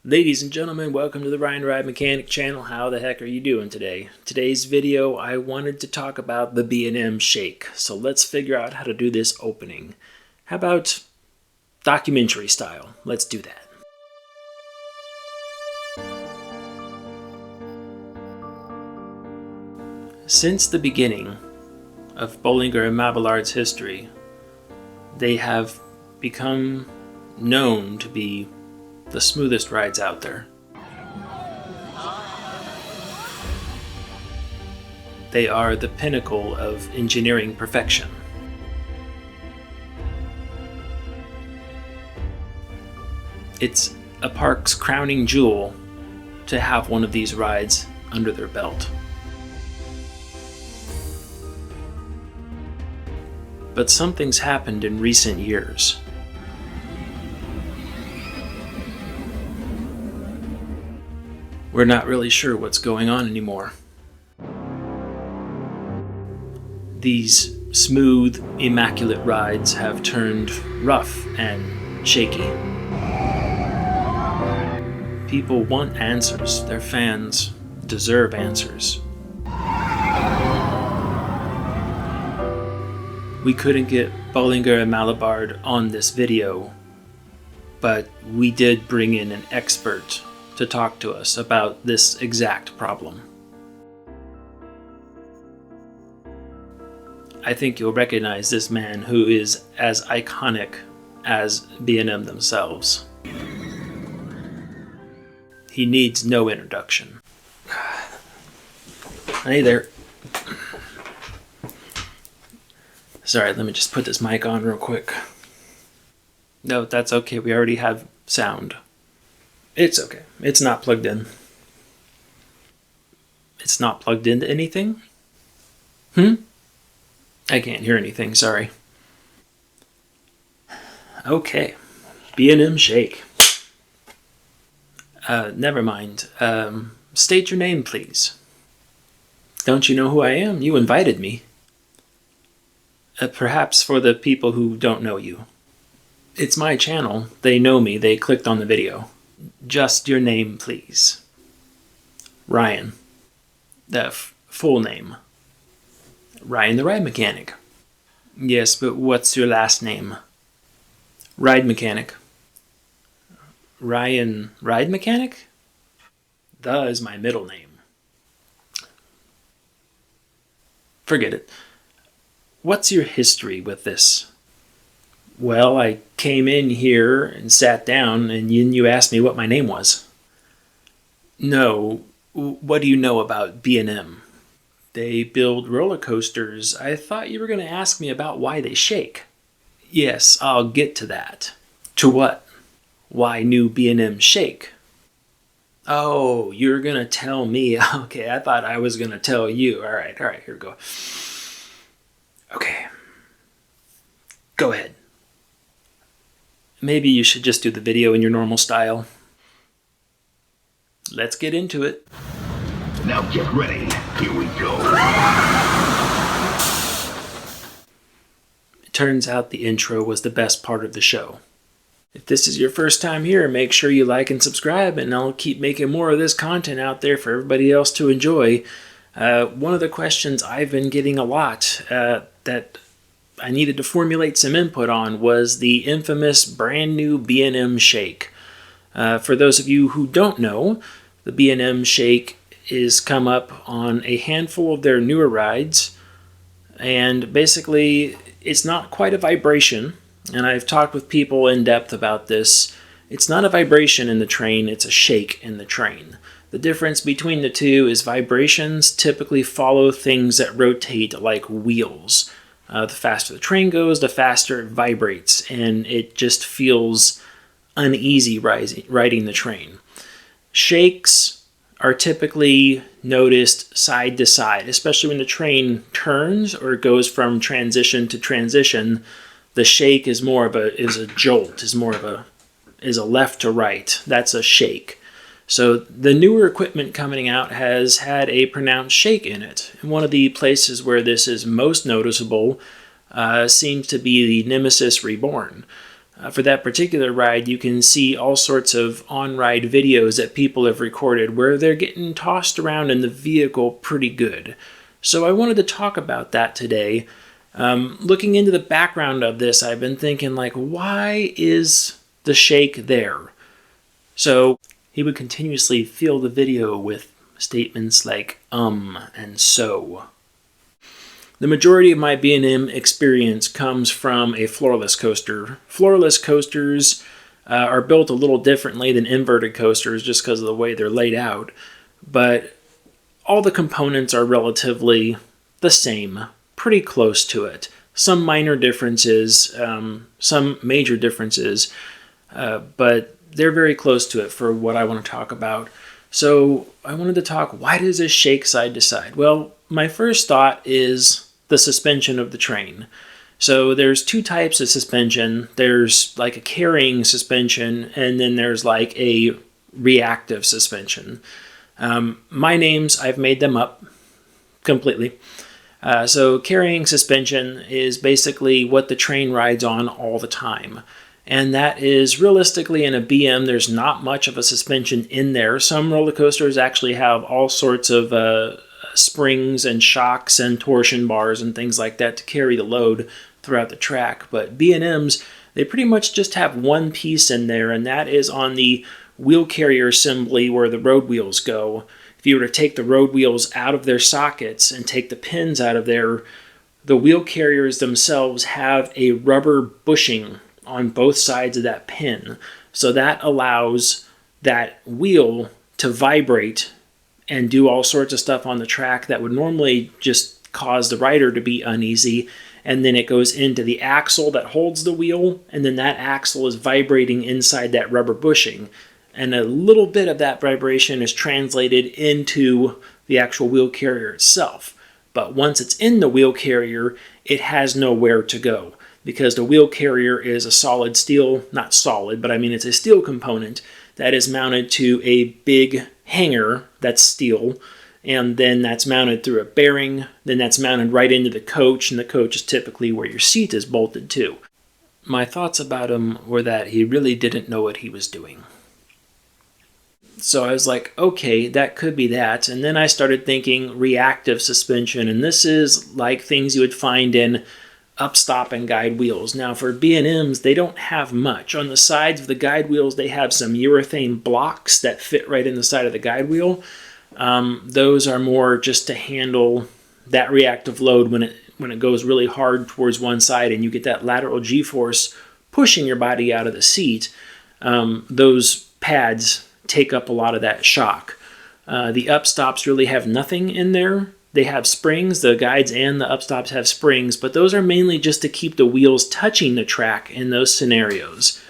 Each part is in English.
Ladies and gentlemen, welcome to the Ride Mechanic channel. How the heck are you doing today? Today's video, I wanted to talk about the B&M Shake. So let's figure out how to do this opening. How about documentary style? Let's do that. Since the beginning of Bollinger and Mabillard's history, they have become known to be the smoothest rides out there. They are the pinnacle of engineering perfection. It's a park's crowning jewel to have one of these rides under their belt. But something's happened in recent years. We're not really sure what's going on anymore. These smooth, immaculate rides have turned rough and shaky. People want answers. Their fans deserve answers. We couldn't get Bollinger and Mabilard on this video, but we did bring in an expert to talk to us about this exact problem. I think you'll recognize this man who is as iconic as B&M themselves. He needs no introduction. Hey there. Sorry, let me just put this mic on real quick. No, that's okay. We already have sound. It's okay. It's not plugged in. It's not plugged into anything? I can't hear anything, sorry. Okay. B&M Shake. Never mind. State your name, please. Don't you know who I am? You invited me. Perhaps for the people who don't know you. It's my channel. They know me. They clicked on the video. Just your name, please. Ryan. The full name. Ryan the Ride Mechanic. Yes, but what's your last name? Ride Mechanic. Ryan Ride Mechanic? The is my middle name. Forget it. What's your history with this? Well, I came in here and sat down and you asked me what my name was. No, what do you know about B&M? They build roller coasters. I thought you were going to ask me about why they shake. Yes, I'll get to that. To what? Why new B&M Shake? Oh, you're going to tell me. Okay, I thought I was going to tell you. All right, here we go. Okay. Go ahead. Maybe you should just do the video in your normal style. Let's get into it. Now get ready. Here we go. It turns out the intro was the best part of the show. If this is your first time here, make sure you like and subscribe, and I'll keep making more of this content out there for everybody else to enjoy. One of the questions I've been getting a lot that I needed to formulate some input on was the infamous brand new B&M Shake. For those of you who don't know, the B&M Shake is come up on a handful of their newer rides, and basically it's not quite a vibration, and I've talked with people in depth about this. It's not a vibration in the train, it's a shake in the train. The difference between the two is vibrations typically follow things that rotate like wheels. The faster the train goes, the faster it vibrates, and it just feels uneasy riding the train. Shakes are typically noticed side to side, especially when the train turns or goes from transition to transition. The shake is a jolt, is a left to right. That's a shake. So the newer equipment coming out has had a pronounced shake in it. And one of the places where this is most noticeable seems to be the Nemesis Reborn. For that particular ride, you can see all sorts of on-ride videos that people have recorded where they're getting tossed around in the vehicle pretty good. So I wanted to talk about that today. Looking into the background of this, I've been thinking, like, why is the Shake there? So he would continuously fill the video with statements like and so. The majority of my B&M experience comes from a floorless coaster. Floorless coasters are built a little differently than inverted coasters just because of the way they're laid out, but all the components are relatively the same, pretty close to it. Some minor differences, some major differences, but they're very close to it for what I want to talk about. So I wanted to talk, why does this Shake side to side? Well, my first thought is the suspension of the train. So there's two types of suspension. There's like a carrying suspension, and then there's like a reactive suspension. My names, I've made them up completely. So carrying suspension is basically what the train rides on all the time. And that is realistically in a BM, there's not much of a suspension in there. Some roller coasters actually have all sorts of springs and shocks and torsion bars and things like that to carry the load throughout the track. But B&Ms, they pretty much just have one piece in there, and that is on the wheel carrier assembly where the road wheels go. If you were to take the road wheels out of their sockets and take the pins out of there, the wheel carriers themselves have a rubber bushing on both sides of that pin. So that allows that wheel to vibrate and do all sorts of stuff on the track that would normally just cause the rider to be uneasy. And then it goes into the axle that holds the wheel, and then that axle is vibrating inside that rubber bushing. And a little bit of that vibration is translated into the actual wheel carrier itself. But once it's in the wheel carrier, it has nowhere to go, because the wheel carrier is a solid steel, not solid, but I mean it's a steel component that is mounted to a big hanger that's steel, and then that's mounted through a bearing, then that's mounted right into the coach, and the coach is typically where your seat is bolted to. My thoughts about him were that he really didn't know what he was doing. So I was like, okay, that could be that. And then I started thinking reactive suspension, and this is like things you would find in upstop and guide wheels. Now for B&Ms, they don't have much. On the sides of the guide wheels, they have some urethane blocks that fit right in the side of the guide wheel. Those are more just to handle that reactive load when it goes really hard towards one side and you get that lateral G-force pushing your body out of the seat. Those pads take up a lot of that shock. The upstops really have nothing in there. They have springs, the guides and the upstops have springs, but those are mainly just to keep the wheels touching the track in those scenarios.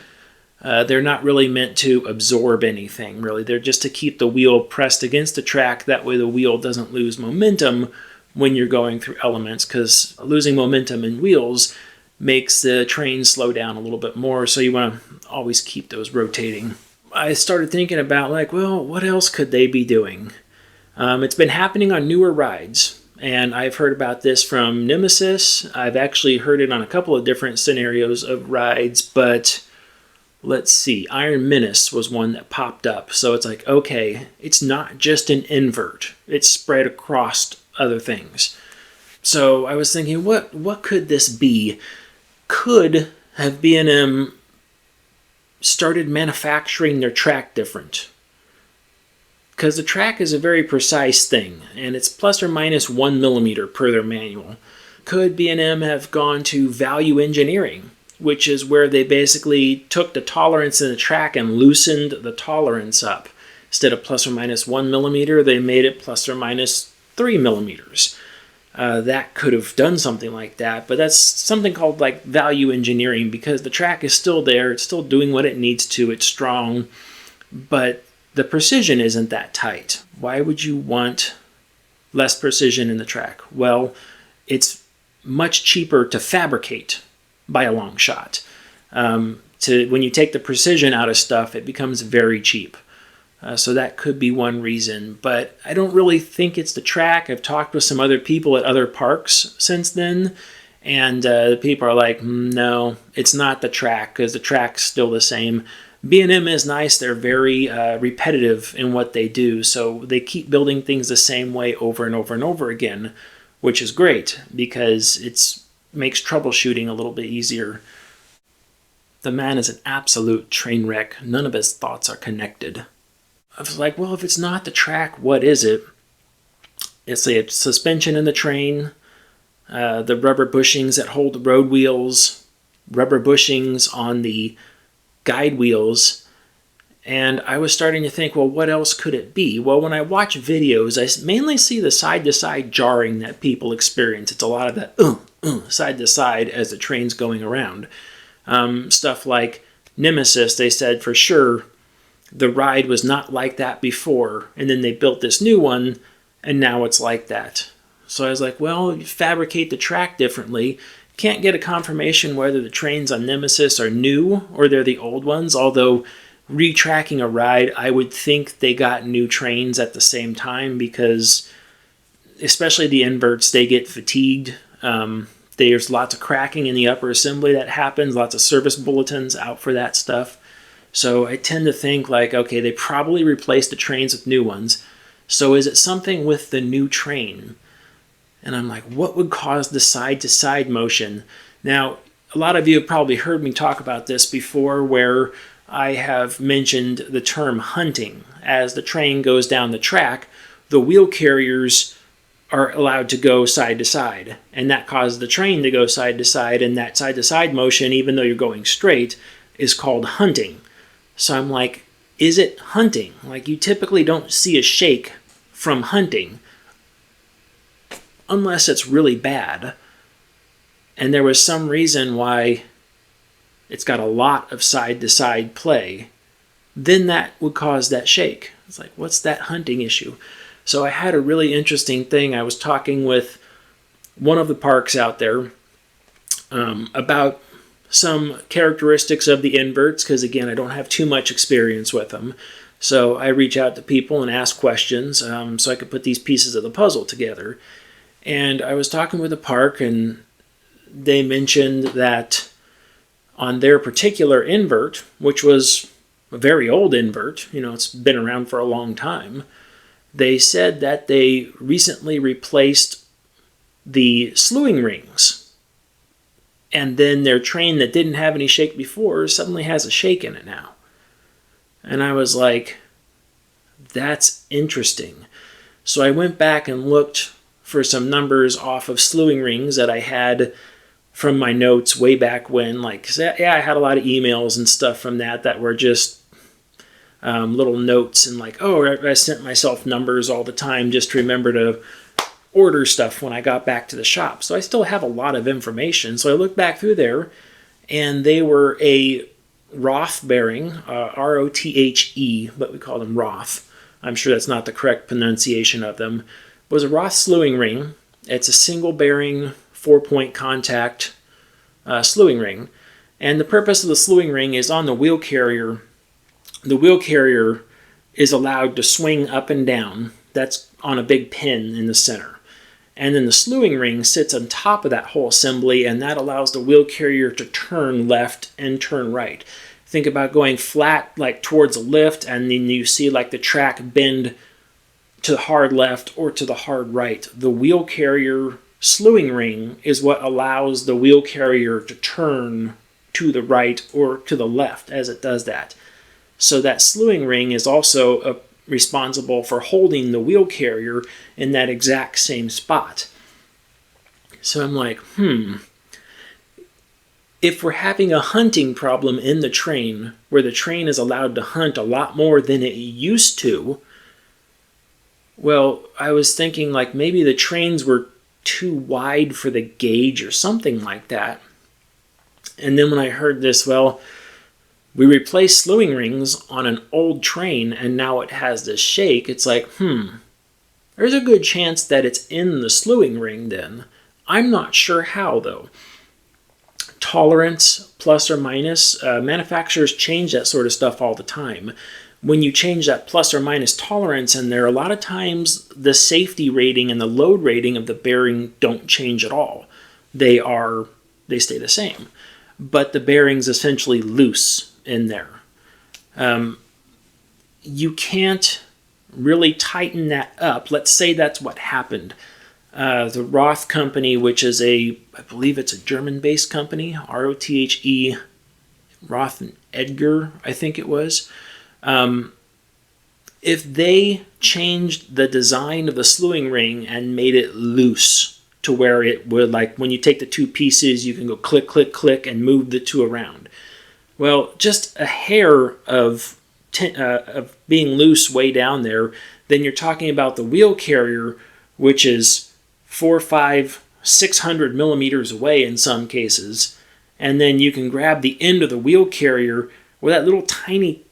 They're not really meant to absorb anything, really. They're just to keep the wheel pressed against the track. That way the wheel doesn't lose momentum when you're going through elements, because losing momentum in wheels makes the train slow down a little bit more, so you want to always keep those rotating. I started thinking about, like, well, what else could they be doing? It's been happening on newer rides, and I've heard about this from Nemesis. I've actually heard it on a couple of different scenarios of rides, but let's see, Iron Menace was one that popped up. So it's like, okay, it's not just an invert. It's spread across other things. So I was thinking, what could this be? Could have B&M started manufacturing their track different? Because the track is a very precise thing, and it's plus or minus 1 millimeter per their manual. Could B&M have gone to value engineering, which is where they basically took the tolerance in the track and loosened the tolerance up? Instead of plus or minus 1 millimeter, they made it plus or minus 3 millimeters. That could have done something like that, but that's something called like value engineering, because the track is still there, it's still doing what it needs to, it's strong, but the precision isn't that tight. Why would you want less precision in the track? Well, it's much cheaper to fabricate by a long shot. When you take the precision out of stuff, it becomes very cheap. So that could be one reason, but I don't really think it's the track. I've talked with some other people at other parks since then, And people are like, no, it's not the track, because the track's still the same. B&M is nice. They're very repetitive in what they do, so they keep building things the same way over and over and over again, which is great because it makes troubleshooting a little bit easier. The man is an absolute train wreck. None of his thoughts are connected. I was like, well, if it's not the track, what is it? It's a suspension in the train, the rubber bushings that hold the road wheels, rubber bushings on the guide wheels. And I was starting to think, well, what else could it be? Well, when I watch videos, I mainly see the side-to-side jarring that people experience. It's a lot of that side-to-side as the train's going around. Stuff like Nemesis, they said for sure the ride was not like that before, and then they built this new one, and now it's like that. So I was like, well, you fabricate the track differently. Can't get a confirmation whether the trains on Nemesis are new or they're the old ones, although retracking a ride, I would think they got new trains at the same time, because especially the inverts, they get fatigued. There's lots of cracking in the upper assembly that happens, lots of service bulletins out for that stuff. So I tend to think like, okay, they probably replaced the trains with new ones. So is it something with the new train? And I'm like, what would cause the side-to-side motion? Now, a lot of you have probably heard me talk about this before, where I have mentioned the term hunting. As the train goes down the track, the wheel carriers are allowed to go side to side, and that causes the train to go side to side, and that side to side motion, even though you're going straight, is called hunting. So I'm like, is it hunting? Like, you typically don't see a shake from hunting unless it's really bad. And there was some reason why it's got a lot of side to side play. Then that would cause that shake. It's like, what's that hunting issue? So I had a really interesting thing. I was talking with one of the parks out there about some characteristics of the inverts, because again, I don't have too much experience with them. So I reach out to people and ask questions so I could put these pieces of the puzzle together. And I was talking with the park, and they mentioned that on their particular invert, which was a very old invert, it's been around for a long time, they said that they recently replaced the slewing rings. And then their train that didn't have any shake before suddenly has a shake in it now. And I was like, that's interesting. So I went back and looked for some numbers off of slewing rings that I had from my notes way back when. Like, yeah, I had a lot of emails and stuff from that were just little notes, and like, I sent myself numbers all the time just to remember to order stuff when I got back to the shop. So I still have a lot of information. So I looked back through there, and they were a Roth bearing, R-O-T-H-E, but we call them Roth. I'm sure that's not the correct pronunciation of them. It was a Roth slewing ring. It's a single bearing 4-point contact slewing ring. And the purpose of the slewing ring is on the wheel carrier. The wheel carrier is allowed to swing up and down. That's on a big pin in the center. And then the slewing ring sits on top of that whole assembly, and that allows the wheel carrier to turn left and turn right. Think about going flat like towards a lift, and then you see like the track bend to the hard left or to the hard right. The wheel carrier slewing ring is what allows the wheel carrier to turn to the right or to the left as it does that. So that slewing ring is also responsible for holding the wheel carrier in that exact same spot. So I'm like, if we're having a hunting problem in the train, where the train is allowed to hunt a lot more than it used to, well, I was thinking like maybe the trains were too wide for the gauge or something like that. And then when I heard this, well, we replaced slewing rings on an old train and now it has this shake, it's like, there's a good chance that it's in the slewing ring then. I'm not sure how though. Tolerance, plus or minus, manufacturers change that sort of stuff all the time. When you change that plus or minus tolerance in there, a lot of times the safety rating and the load rating of the bearing don't change at all. they stay the same. But the bearing's essentially loose in there. You can't really tighten that up. Let's say that's what happened. The Roth company, which is I believe it's a German-based company, Rothe, Roth and Edgar, I think it was. If they changed the design of the slewing ring and made it loose to where it would, like when you take the two pieces, you can go click, click, click and move the two around. Well, just a hair of being loose way down there, then you're talking about the wheel carrier, which is 400, 500, 600 millimeters away in some cases. And then you can grab the end of the wheel carrier where that little tiny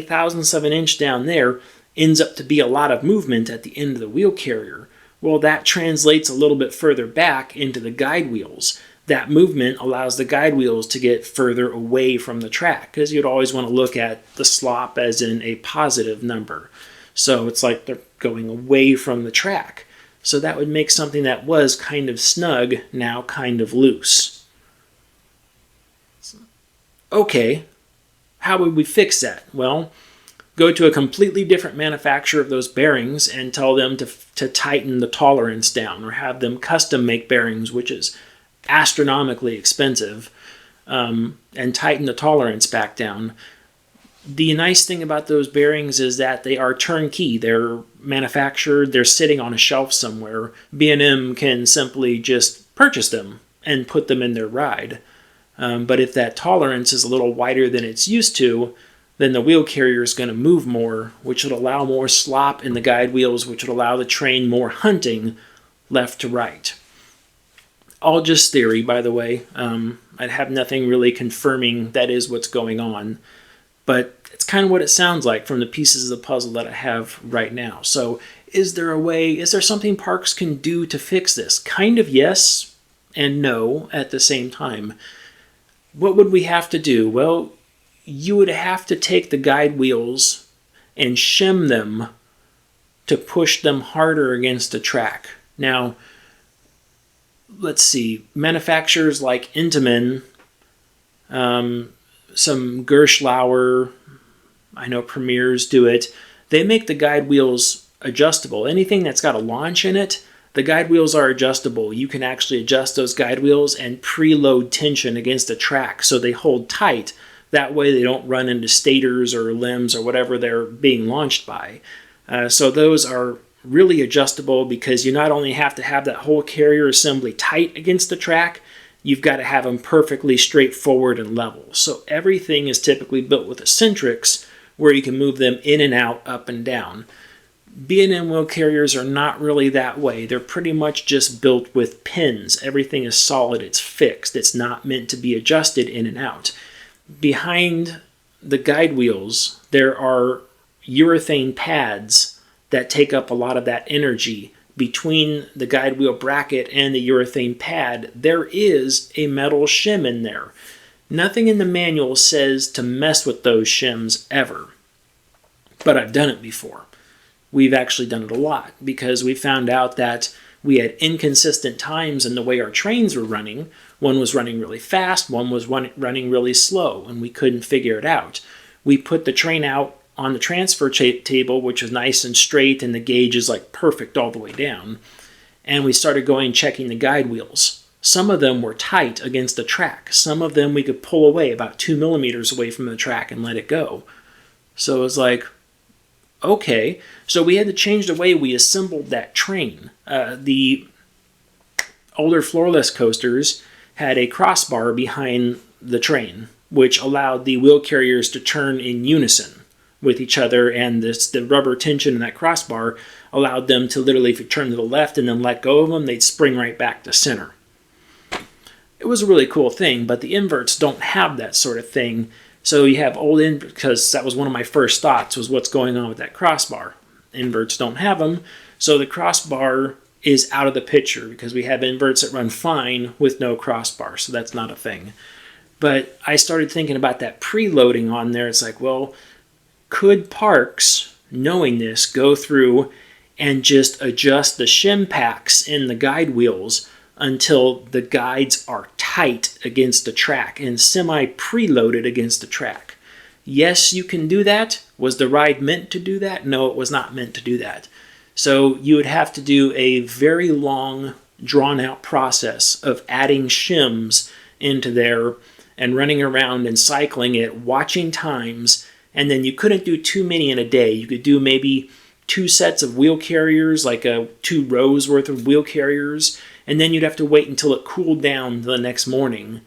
thousandth of an inch down there ends up to be a lot of movement at the end of the wheel carrier. Well, that translates a little bit further back into the guide wheels. That movement allows the guide wheels to get further away from the track, because you'd always want to look at the slop as in a positive number. So it's like they're going away from the track. So that would make something that was kind of snug now kind of loose. Okay, how would we fix that? Well, go to a completely different manufacturer of those bearings and tell them to tighten the tolerance down, or have them custom make bearings, which is astronomically expensive, and tighten the tolerance back down. The nice thing about those bearings is that they are turnkey. They're manufactured, they're sitting on a shelf somewhere. B&M can simply just purchase them and put them in their ride. But if that tolerance is a little wider than it's used to, then the wheel carrier is going to move more, which would allow more slop in the guide wheels, which would allow the train more hunting left to right. All just theory, by the way. I'd have nothing really confirming that is what's going on. But it's kind of what it sounds like from the pieces of the puzzle that I have right now. So is there something parks can do to fix this? Kind of yes and no at the same time. What would we have to do? Well, you would have to take the guide wheels and shim them to push them harder against the track. Now, let's see, manufacturers like Intamin, some Gerstlauer, I know Premier's do it. They make the guide wheels adjustable. Anything that's got a launch in it, the guide wheels are adjustable. You can actually adjust those guide wheels and preload tension against the track so they hold tight. That way they don't run into stators or limbs or whatever they're being launched by. So those are really adjustable, because you not only have to have that whole carrier assembly tight against the track, you've got to have them perfectly straightforward and level. So everything is typically built with eccentrics, where you can move them in and out, up and down. B&M wheel carriers are not really that way. They're pretty much just built with pins. Everything is solid, it's fixed. It's not meant to be adjusted in and out. Behind the guide wheels, there are urethane pads that take up a lot of that energy. Between the guide wheel bracket and the urethane pad, there is a metal shim in there. Nothing in the manual says to mess with those shims ever. But I've done it before. We've actually done it a lot, because we found out that we had inconsistent times in the way our trains were running. One was running really fast, one was running really slow, and we couldn't figure it out. We put the train out on the transfer table, which is nice and straight, and the gauge is like perfect all the way down. And we started going checking the guide wheels. Some of them were tight against the track. Some of them we could pull away about 2 millimeters away from the track and let it go. So it was like, okay. So we had to change the way we assembled that train. The older floorless coasters had a crossbar behind the train, which allowed the wheel carriers to turn in unison with each other, and the rubber tension in that crossbar allowed them to literally, if you turn to the left and then let go of them, they'd spring right back to center. It was a really cool thing, but the inverts don't have that sort of thing. So you have because that was one of my first thoughts, was what's going on with that crossbar. Inverts don't have them, so the crossbar is out of the picture, because we have inverts that run fine with no crossbar, so that's not a thing. But I started thinking about that preloading on there. It's like, well, could parks, knowing this, go through and just adjust the shim packs in the guide wheels until the guides are tight against the track and semi-preloaded against the track. Yes, you can do that. Was the ride meant to do that? No, it was not meant to do that. So you would have to do a very long, drawn-out process of adding shims into there and running around and cycling it, watching times, and then you couldn't do too many in a day. You could do maybe 2 sets of wheel carriers, like 2 rows worth of wheel carriers, and then you'd have to wait until it cooled down the next morning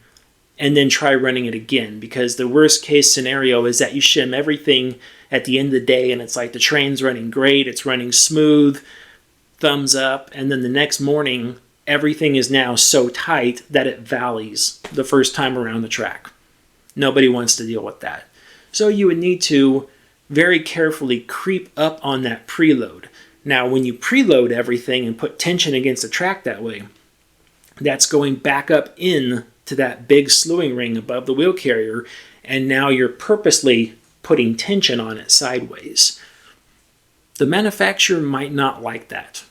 and then try running it again, because the worst case scenario is that you shim everything at the end of the day and it's like the train's running great, it's running smooth, thumbs up, and then the next morning everything is now so tight that it valleys the first time around the track. Nobody wants to deal with that. So you would need to very carefully creep up on that preload. Now, when you preload everything and put tension against the track that way, that's going back up in to that big slewing ring above the wheel carrier, and now you're purposely putting tension on it sideways. The manufacturer might not like that.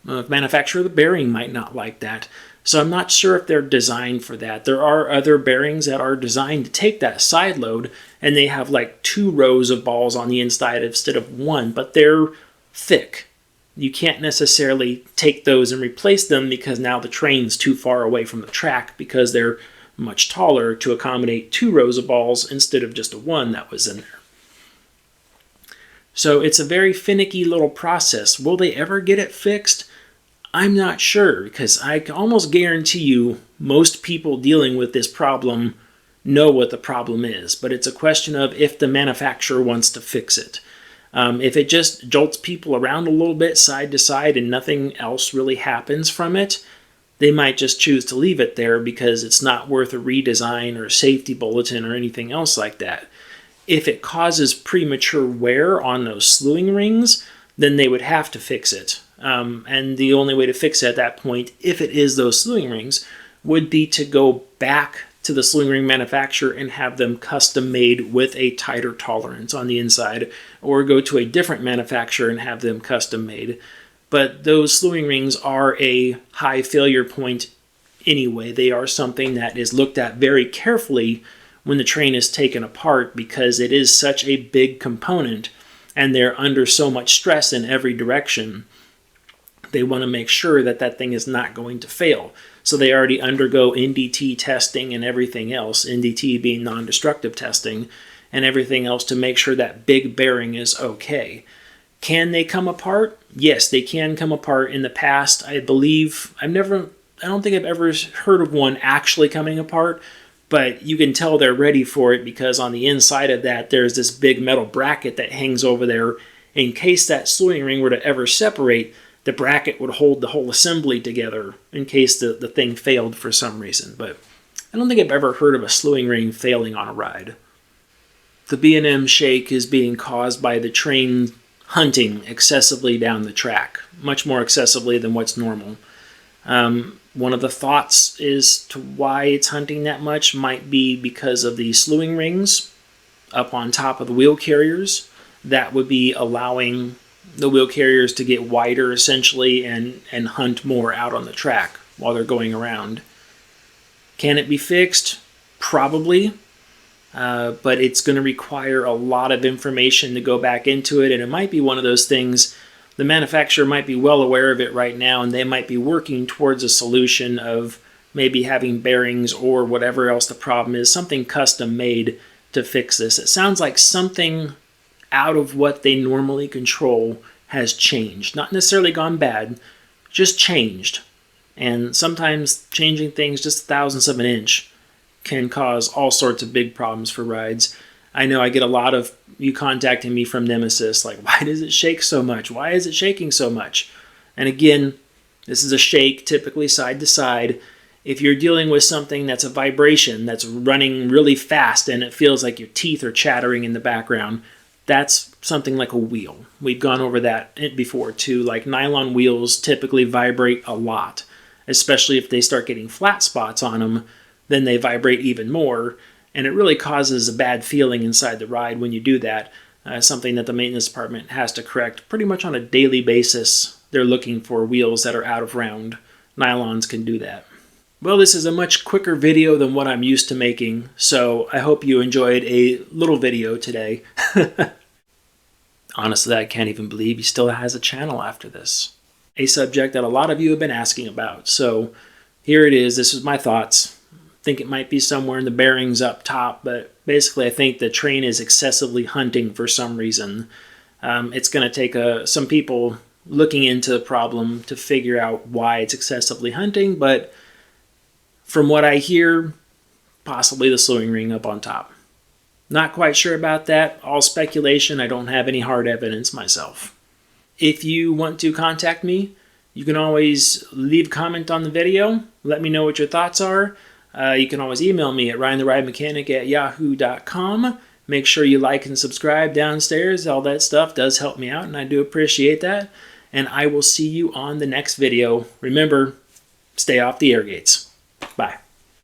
The manufacturer of the bearing might not like that. So I'm not sure if they're designed for that. There are other bearings that are designed to take that side load, and they have like 2 rows of balls on the inside instead of 1, but they're thick. You can't necessarily take those and replace them because now the train's too far away from the track because they're much taller to accommodate 2 rows of balls instead of just a 1 that was in there. So it's a very finicky little process. Will they ever get it fixed? I'm not sure, because I can almost guarantee you most people dealing with this problem know what the problem is, but it's a question of if the manufacturer wants to fix it. If it just jolts people around a little bit side to side and nothing else really happens from it, they might just choose to leave it there because it's not worth a redesign or a safety bulletin or anything else like that. If it causes premature wear on those slewing rings, then they would have to fix it. And the only way to fix it at that point, if it is those slewing rings, would be to go back to the slewing ring manufacturer and have them custom made with a tighter tolerance on the inside, or go to a different manufacturer and have them custom made. But those slewing rings are a high failure point anyway. They are something that is looked at very carefully when the train is taken apart because it is such a big component and they're under so much stress in every direction. They want to make sure that that thing is not going to fail. So they already undergo NDT testing and everything else, NDT being non-destructive testing, and everything else to make sure that big bearing is okay. Can they come apart? Yes, they can come apart. In the past, I believe, I don't think I've ever heard of one actually coming apart, but you can tell they're ready for it because on the inside of that, there's this big metal bracket that hangs over there. In case that slewing ring were to ever separate, the bracket would hold the whole assembly together in case the thing failed for some reason. But I don't think I've ever heard of a slewing ring failing on a ride. The B&M Shake is being caused by the train hunting excessively down the track, much more excessively than what's normal. One of the thoughts is to why it's hunting that much might be because of the slewing rings up on top of the wheel carriers. That would be allowing the wheel carriers to get wider essentially and hunt more out on the track while they're going around. Can it be fixed? Probably. But it's going to require a lot of information to go back into it, and it might be one of those things, the manufacturer might be well aware of it right now, and they might be working towards a solution of maybe having bearings or whatever else the problem is, something custom made to fix this. It sounds like something out of what they normally control has changed. Not necessarily gone bad, just changed. And sometimes changing things just thousandths of an inch can cause all sorts of big problems for rides. I know I get a lot of you contacting me from Nemesis, like, why does it shake so much? Why is it shaking so much? And again, this is a shake, typically side to side. If you're dealing with something that's a vibration that's running really fast and it feels like your teeth are chattering in the background, that's something like a wheel. We've gone over that before too. Like nylon wheels typically vibrate a lot, especially if they start getting flat spots on them, then they vibrate even more. And it really causes a bad feeling inside the ride when you do that. Something that the maintenance department has to correct pretty much on a daily basis. They're looking for wheels that are out of round. Nylons can do that. Well, this is a much quicker video than what I'm used to making, so I hope you enjoyed a little video today. Honestly, I can't even believe he still has a channel after this. A subject that a lot of you have been asking about. So here it is. This is my thoughts. I think it might be somewhere in the bearings up top, but basically I think the train is excessively hunting for some reason. It's going to take some people looking into the problem to figure out why it's excessively hunting, but from what I hear, possibly the slewing ring up on top. Not quite sure about that. All speculation. I don't have any hard evidence myself. If you want to contact me, you can always leave a comment on the video. Let me know what your thoughts are. You can always email me at ryantheridermechanic@yahoo.com. Make sure you like and subscribe downstairs. All that stuff does help me out, and I do appreciate that. And I will see you on the next video. Remember, stay off the air gates. Bye.